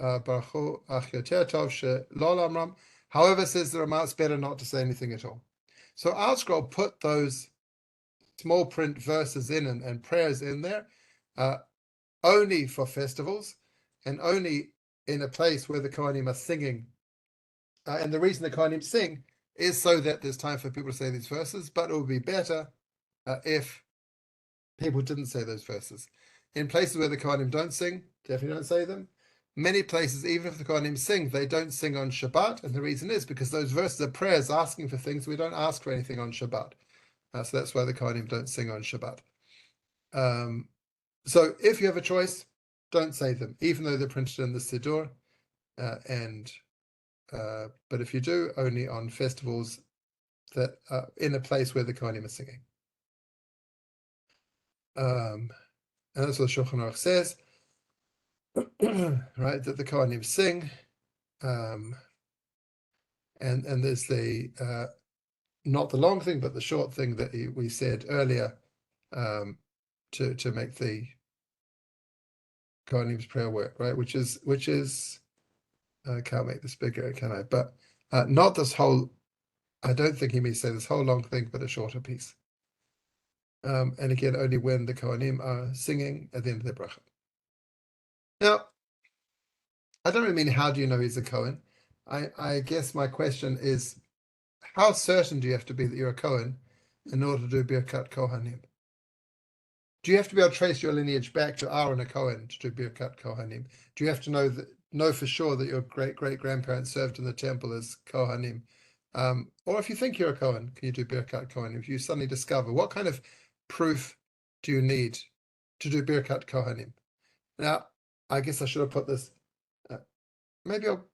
Barachu Achyoter Tov Shelol Amram. However, says the Ramah, it's better not to say anything at all. So our scroll put those small print verses in and prayers in there only for festivals and only in a place where the Cohanim are singing. And the reason the Cohanim sing is so that there's time for people to say these verses, but it would be better if people didn't say those verses. In places where the Cohanim don't sing, definitely don't say them. Many places, even if the Cohanim sing, they don't sing on Shabbat, and the reason is because those verses are prayers asking for things. We don't ask for anything on Shabbat. So that's why the Cohanim don't sing on Shabbat. So if you have a choice, don't say them, even though they're printed in the Siddur. But if you do, only on festivals that are in a place where the Cohanim are singing. And that's what the Shulchan Aruch says, right? That the Cohanim sing, and there's the not the long thing, but the short thing that we said earlier, to make the Cohanim's prayer work, right? Which is I can't make this bigger, can I? But not this whole. I don't think he may say this whole long thing, but a shorter piece. And again, only when the Cohanim are singing at the end of their bracha. Now, I don't really mean how do you know he's a Cohen. I guess my question is, how certain do you have to be that you're a Cohen in order to do Birkat Cohanim? Do you have to be able to trace your lineage back to Aaron, a Cohen, to do Birkat Cohanim? Do you have to know for sure that your great-great-grandparents served in the temple as Cohanim? Or if you think you're a Cohen, can you do Birkat Cohanim? If you suddenly discover, what kind of proof do you need to do Birkat Cohanim? Now, I guess I should have put this. Maybe I'll.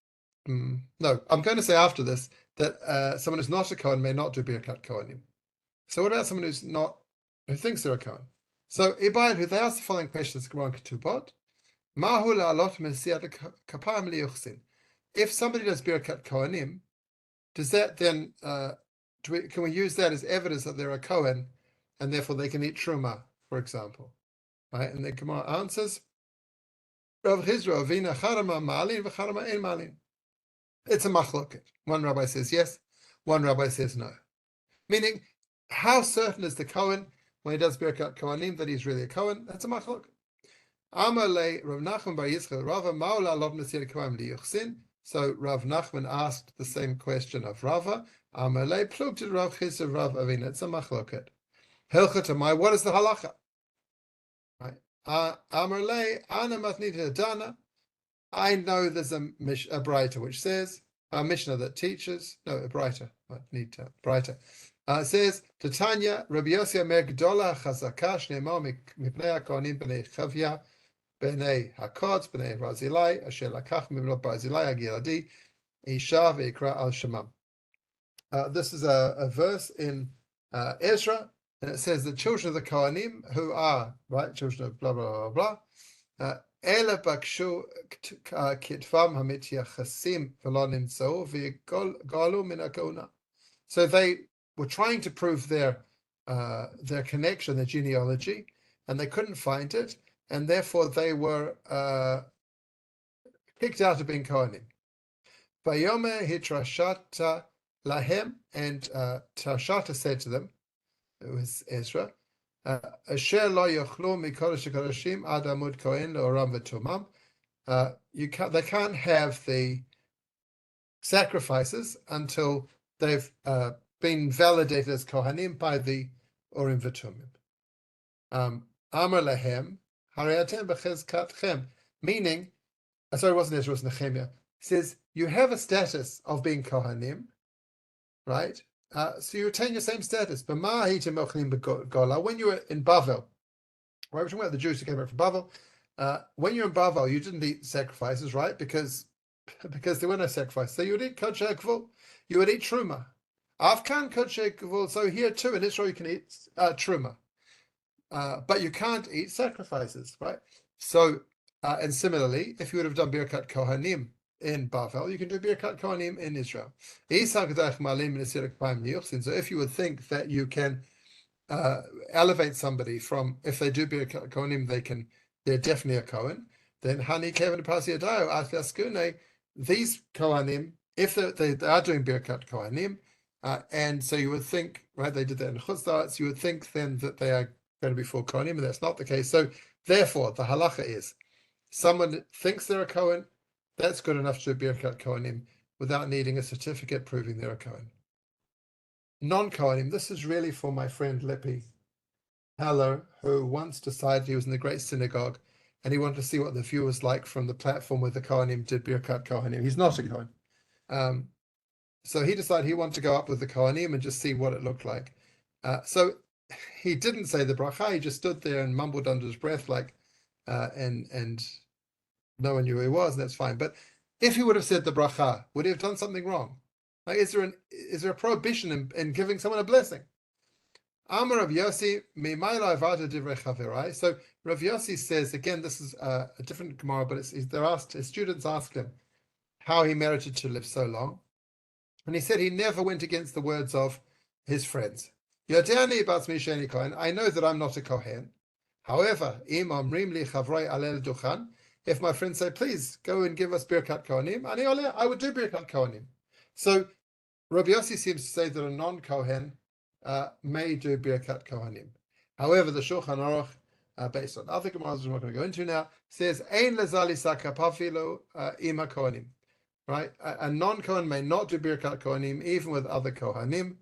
No, I'm going to say after this that someone who's not a Cohen may not do Birkat Cohanim. So what about someone who thinks they're a Cohen? So Ibayad, they ask the following questions: if somebody does Birkat Cohanim, does that then can we use that as evidence that they're a Cohen and therefore they can eat truma, for example, right? And the Gemara answers, Rav Chizra Avina Charama Malin v'Charama Ein Malin. It's a machloket. One rabbi says yes, one rabbi says no. Meaning, how certain is the Cohen when he does Birkat Cohanim that he's really a Cohen? That's a machloket. Amar le Rav Nachman bar Yitzchak Rava Maula Lov Nasir Kohen Liyuchsin. So Rav Nachman asked the same question of Rava. Amar le Plugted Rav Chizra Rav Avina. It's a machloket. Hilchatamai. What is the halacha? Right. Amar le Ana Matnita Dana. I know there's a Breita which says, a Mishnah that teaches, no, a Breita, Breita, says, Tanya, Rabbi Yossi Omer Gdola Chazaka Shneimar Mipnei HaKohanim B'nei Chavya B'nei HaKotz B'nei Barzilai Asher Lakach Mibnot Barzilai Agiladi Isha V'Ikra Al Shemam. This is a verse in Ezra, and it says the children of the Kohanim, who are, right, children of blah, blah, blah, blah, Ela bakshu kitvam hamityachasim v'lo nimtzau v'galu min hakona. So they were trying to prove their connection, their genealogy, and they couldn't find it, and therefore they were kicked out of being Kohanim. Vayome hitrashata lahem, and Trashata said to them, it was Ezra, Asher lo yochlu mikodesh hakodeshim ad amud kohen leoram v'tumam. They can't have the sacrifices until they've been validated as kohanim by the Urim v'Tumim. Amar lahem hariatem b'chezkatchem, meaning, sorry, it wasn't Ezra, it was Nehemiah. He says you have a status of being kohanim, right? So you retain your same status. When you were in Bavel, right? We're talking about the Jews who came back from Bavel. When you were in Bavel, you didn't eat sacrifices, right? Because there were no sacrifices. So you would eat kodesh gvul, you would eat truma. Afkan kodesh gvul. So here too in Israel you can eat truma, but you can't eat sacrifices, right? So and similarly, if you would have done Birkat Cohanim in Bavel, you can do Birkat Cohanim in Israel. So if you would think that you can elevate somebody from, if they do Birkat Cohanim, they can they're definitely a Cohen, then Hani Kevin Pasiadayo Atlaskune, these Cohanim, if they are doing Birkat Cohanim, and so you would think, right, they did that in Chutzlaretz, you would think then that they are going to be full Cohanim, and that's not the case. So therefore, the halacha is, someone thinks they're a Cohen, that's good enough to do Birkat Cohanim without needing a certificate proving they're a Cohen. Non-Cohanim, this is really for my friend Lippy Haller, who once decided he was in the great synagogue and he wanted to see what the view was like from the platform where the Kohanim did Birkat Cohanim. He's not a Kohen. So he decided he wanted to go up with the Kohanim and just see what it looked like. So he didn't say the bracha, he just stood there and mumbled under his breath and no one knew who he was, and that's fine. But if he would have said the bracha, would he have done something wrong? Like, is there a prohibition in giving someone a blessing? Amar Rav Yossi, Mimayla Avada Divrei Chaverai. So Rav Yossi says, again, this is a different Gemara, but his students asked him how he merited to live so long. And he said he never went against the words of his friends. Yodeani Batzmi Sheni Cohen, I know that I'm not a Kohen. However, Im Amrim Li Chavroi Alel Duchan, if my friends say, please go and give us Birkat Kohanim, I would do Birkat Kohanim. So Rabbi Yossi seems to say that a non-Kohen may do Birkat Kohanim. However, the Shulchan Aruch, based on other Gemaras we're not going to go into now, says Ein lezali saka pafilo ima Kohanim. Right, a non-Kohen may not do Birkat Kohanim even with other Kohanim.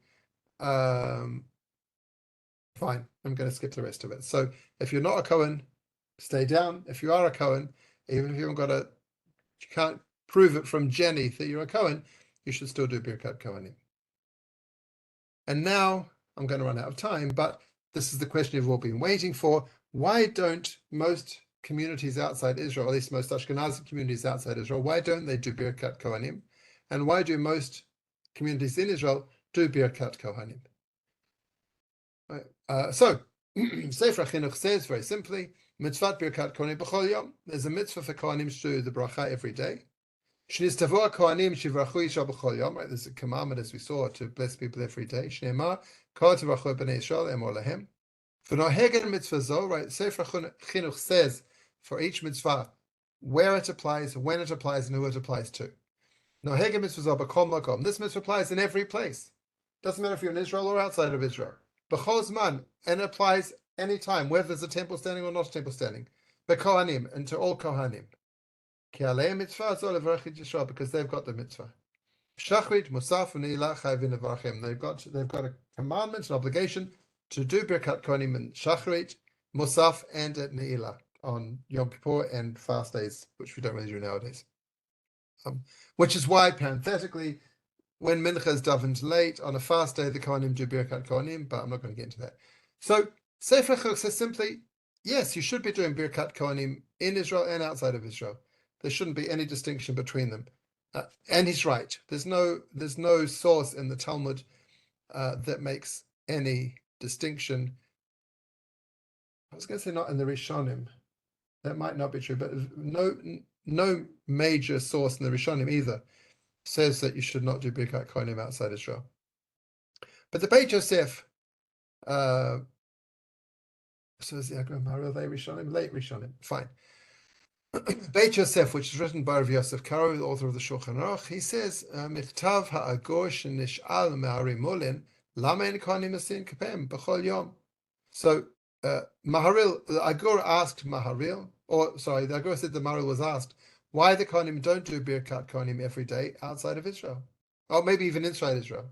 Fine, I'm going to skip the rest of it. So if you're not a Kohen, stay down. If you are a Kohen, even if you can't prove it from Jenny that you're a Kohen, you should still do Birkat Kohanim. And now I'm going to run out of time, but this is the question you've all been waiting for. Why don't most communities outside Israel, at least most Ashkenazi communities outside Israel, why don't they do Birkat Kohanim? And why do most communities in Israel do Birkat Kohanim? So, Sefer HaChinuch says very simply, Mitzvat Birkat Kohanim b'chol yom. There's a mitzvah for Kohanim to do the bracha every day. Shniztavo Kohanim shivrachu isha b'chol yom. Right, there's a commandment, as we saw, to bless people every day. Shneimar kol tivrachu b'nei Yisrael emor lahem. V'nohegen mitzvah zo. Right, Sefer HaChinuch says for each mitzvah where it applies, when it applies, and who it applies to. Nohegen mitzvah zo b'kol makom. This mitzvah applies in every place. Doesn't matter if you're in Israel or outside of Israel. B'chol zman, and it applies any time, whether there's a temple standing or not a temple standing. B'kohanim, and to all Kohanim. Ki aleim mitzvah zo levarach Yisrael, because they've got the mitzvah. Shachrit, Musaf, and Ne'ilah chayvin levarachem. They've got a commandment, an obligation to do Birkat Kohanim and Shachrit, Musaf, and at Ne'ilah on Yom Kippur and fast days, which we don't really do nowadays. Which is why, parenthetically, when Mincha is davened late on a fast day, the Kohanim do Birkat Kohanim, but I'm not going to get into that. So Sefer HaChinuch says simply, yes, you should be doing Birkat Kohanim in Israel and outside of Israel. There shouldn't be any distinction between them. And he's right. There's no source in the Talmud that makes any distinction. I was going to say not in the Rishonim. That might not be true, but no major source in the Rishonim either says that you should not do Birkat Kohanim outside Israel. But the Beit Yosef, so is the Agra they Rishonim, late Rishonim, fine. Beit Yosef, which is written by Rav Yosef Karo, the author of the Shulchan Aruch, he says, Michtav ha'agor shenish'al me'ari molin, lama en kohanim asin kapem b'chol yom. So, Maharil, the Agor asked Maharil, the Agor said that Maharil was asked, why the Kohanim don't do Birkat Kohanim every day outside of Israel? Or maybe even inside Israel.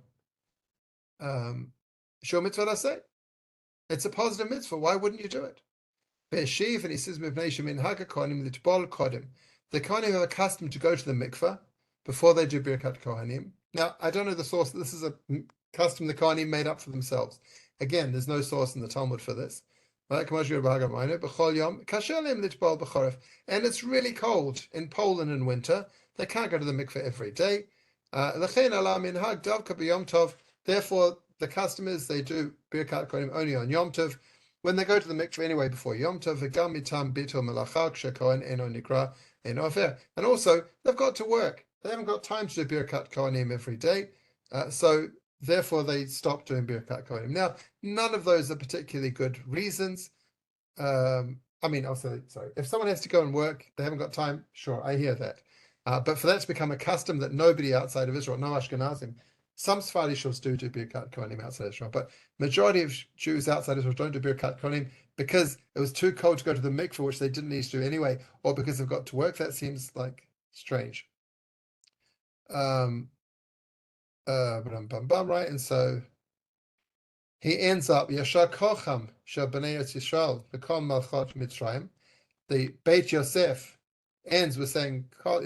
Shul mitzvah say. It's a positive mitzvah. Why wouldn't you do it? Be'eshiv, and he says, the Kohanim are accustomed to go to the mikveh before they do Birkat Kohanim. Now, I don't know the source. This is a custom the Kohanim made up for themselves. Again, there's no source in the Talmud for this. And it's really cold in Poland in winter. They can't go to the mikveh every day. Therefore, the custom is they do Birkat Kohanim only on Yom Tov. When they go to the mikveh anyway before Yom Tov, and also they've got to work. They haven't got time to do Birkat Kohanim every day. So therefore they stop doing Birkat Kohanim. Now, none of those are particularly good reasons. I mean, also, sorry, if someone has to go and work, they haven't got time, sure, I hear that. But for that to become a custom that nobody outside of Israel, no Ashkenazim, some Sephardi shuls do Birkat Cohanim outside Israel, but majority of Jews outside Israel don't do Birkat Cohanim because it was too cold to go to the mikveh, which they didn't need to do anyway, or because they've got to work. That seems like strange. Right? And so he ends up Yashar Kocham Shabbanei Yisrael Bekom Malchot Mitzrayim. The Beit Yosef ends with saying, Kol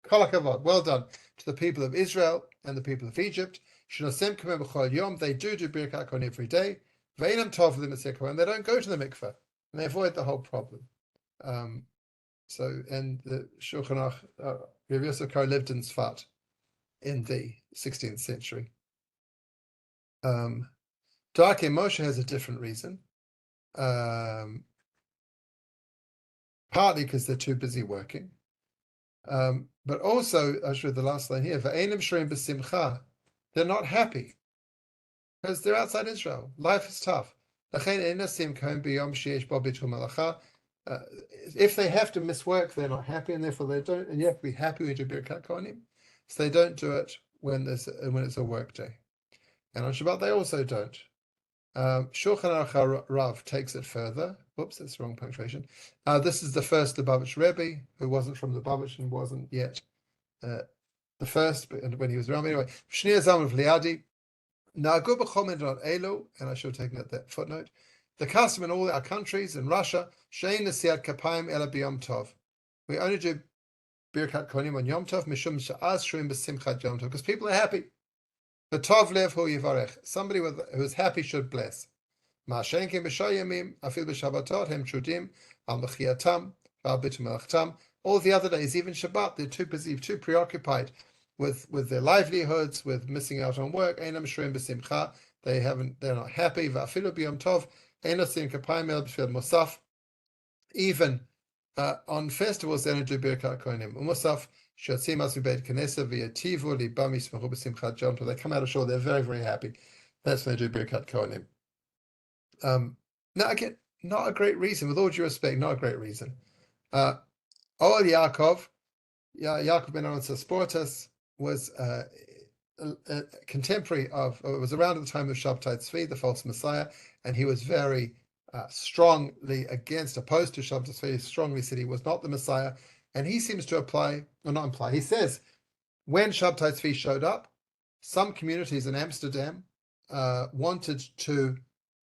HaKavod, well done to the people of Israel and the people of Egypt. Shnosem Kameh B'chol Yom, they do Birkat Cohanim every day. Ve'inam tov v'lim, and they don't go to the mikveh, and they avoid the whole problem. And the Shulchan Aruch, Rav Yosef Karo lived in Tzfat in the 16th century. Darkei Moshe has a different reason. Partly because they're too busy working, but also, I should read the last line here, they're not happy because they're outside Israel. Life is tough. If they have to miss work, they're not happy, and therefore they don't. And you have to be happy when you do Birkat Cohanim, so they don't do it when it's a work day, and on Shabbat they also don't. Shulchan Aruch Rav takes it further. Whoops, that's the wrong punctuation. This is the first Lubavitch Rebbe, who wasn't from Lubavitch and wasn't yet the first, but when he was around. Anyway, Shnei Zalman of Liadi, Na'agu b'chol on Elu, and I should have taken that footnote. The custom in all our countries, in Russia, Shein Nesiat Kapayim Ela B'Yom Tov. We only do Birkat Cohanim on Yom Tov, Mishum She'az Shuim B'Simchat Yom Tov, because people are happy. V'tov lev hu yivarech. Somebody who is happy should bless. Ma'ashenkim b'shar yamim, afil b'shabbatot, hem trudim, al mechiatam, v'al bit melachtam. All the other days, even Shabbat, they're too busy, too preoccupied with their livelihoods, with missing out on work. Einam shrim b'simcha. They're not happy. V'afilu b'yom tov, ein osim kapayim el b'fil musaf. Even on festivals, they don't do Birkat Cohanim. Musaf. They come out of shore, they're very, very happy. That's when they do Birkat Cohanim. Now, again, not a great reason, with all due respect, not a great reason. Oel Yaakov ben Aaron Sasportas, was a contemporary of, it was around at the time of Shabtai Tzvi, the false Messiah, and he was very strongly opposed to Shabtai Tzvi. He strongly said he was not the Messiah. And he seems to he says, when Shabtai Tzvi showed up, some communities in Amsterdam wanted to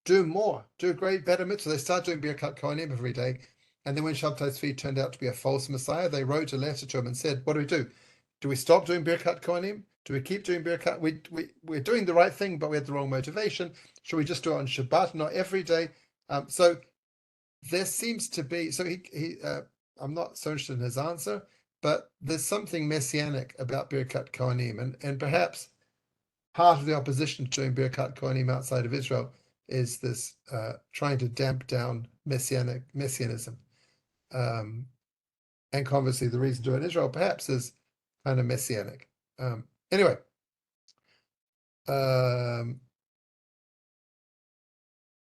do more, do better mitzvah. They started doing Birkat Cohanim every day. And then when Shabtai Tzvi turned out to be a false Messiah, they wrote a letter to him and said, what do? Do we stop doing Birkat Cohanim? Do we keep doing Birkat? We're doing the right thing, but we had the wrong motivation. Should we just do it on Shabbat, not every day? So there seems to be, I'm not so interested in his answer, but there's something messianic about Birkat Cohanim, and perhaps part of the opposition to doing Birkat Cohanim outside of Israel is this trying to damp down messianism. And conversely, the reason to do it in Israel perhaps is kind of messianic. Anyway,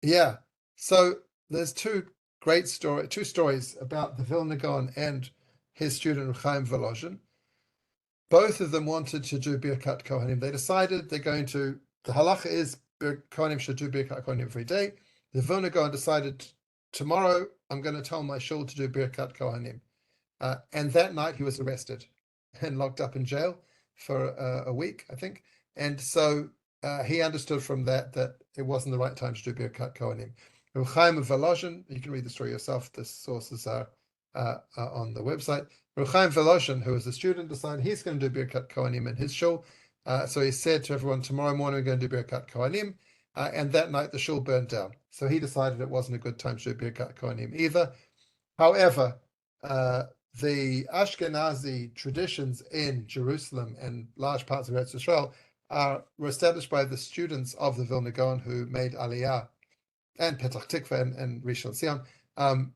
yeah, so there's two stories about the Vilna Gaon and his student Chaim Volozhin. Both of them wanted to do Birkat Cohanim. They decided the halacha is Kohanim should do Birkat Cohanim every day. The Vilna Gaon decided, tomorrow I'm going to tell my shul to do Birkat Cohanim. And that night he was arrested and locked up in jail for a week, I think. And so he understood from that it wasn't the right time to do Birkat Cohanim. Chaim Volozhin, you can read the story yourself. The sources are on the website. Chaim Volozhin, who was a student, decided he's going to do Birkat Cohanim in his shul. So he said to everyone, tomorrow morning we're going to do Birkat Cohanim. And that night the shul burned down. So he decided it wasn't a good time to do Birkat Cohanim either. However, the Ashkenazi traditions in Jerusalem and large parts of Eretz Yisrael were established by the students of the Vilna Gaon who made Aliyah, and Petach Tikva and Rishon LeZion.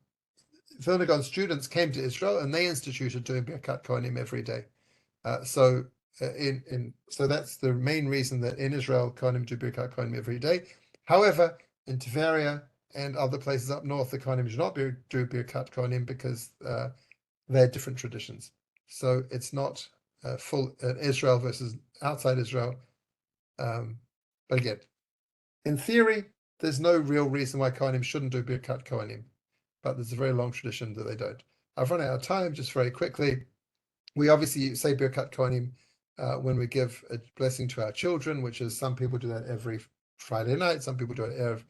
Vilna Gaon students came to Israel and they instituted doing Birkat Cohanim every day. So that's the main reason that in Israel Kohanim do Birkat Cohanim every day. However, in Tveria and other places up north, the Cohanim do not do Birkat Cohanim because they're different traditions. So it's not full Israel versus outside Israel. But again, in theory, there's no real reason why Cohanim shouldn't do Birkat Cohanim, but there's a very long tradition that they don't. I've run out of time. Just very quickly, we obviously say Birkat Cohanim when we give a blessing to our children, which is some people do that every Friday night, some people do it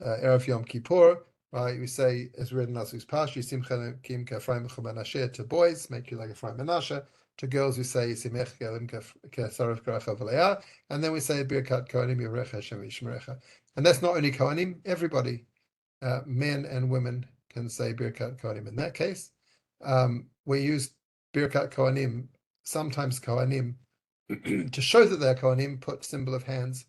Erev Yom Kippur. Right, we say, as we read in last week's parsha, Yisimcha Kim K'Ephraim Menashe to boys, make you like Ephraim Menashe. To girls, we say Yisimech Gelim K'Sarif K'Racha V'Leah, and then we say Birkat Kohanim Yirecha Hashem Yishmerecha. And that's not only Kohanim; everybody, men and women, can say Birkat Kohanim. In that case, we use Birkat Kohanim, sometimes Kohanim, to show that they're Kohanim, put symbol of hands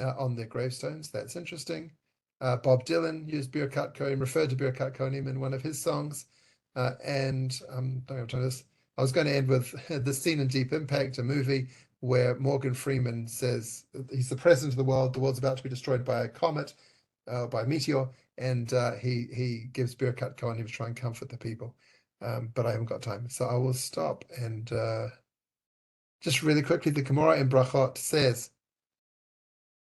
on their gravestones. That's interesting. Bob Dylan used Birkat Kohanim, referred to Birkat Kohanim in one of his songs. And I was going to end with the scene in Deep Impact, a movie where Morgan Freeman says he's the president of the world's about to be destroyed by a comet, by a meteor, and he gives Birkat Kohanim to try and comfort the people. But I haven't got time, so I will stop. And just really quickly, the Gemara in Brachot says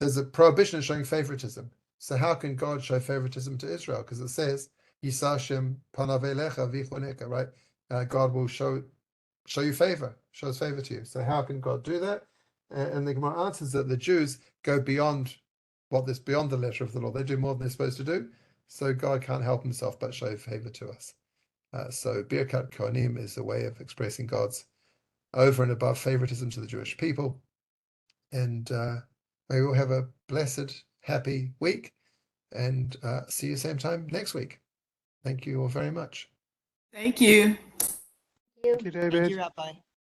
there's a prohibition of showing favoritism. So how can God show favoritism to Israel? Because it says, Yisashem panav elecha v'choneka, right? God will show you favor, shows favor to you. So how can God do that? And the Gemara answers that the Jews go beyond the letter of the law. They do more than they're supposed to do. So God can't help himself but show favor to us. So Birkat Kohanim is a way of expressing God's over and above favoritism to the Jewish people. And may we all have a blessed, happy week, and see you same time next week. Thank you all very much. Thank you. Thank you, David. Thank you, Rabbi.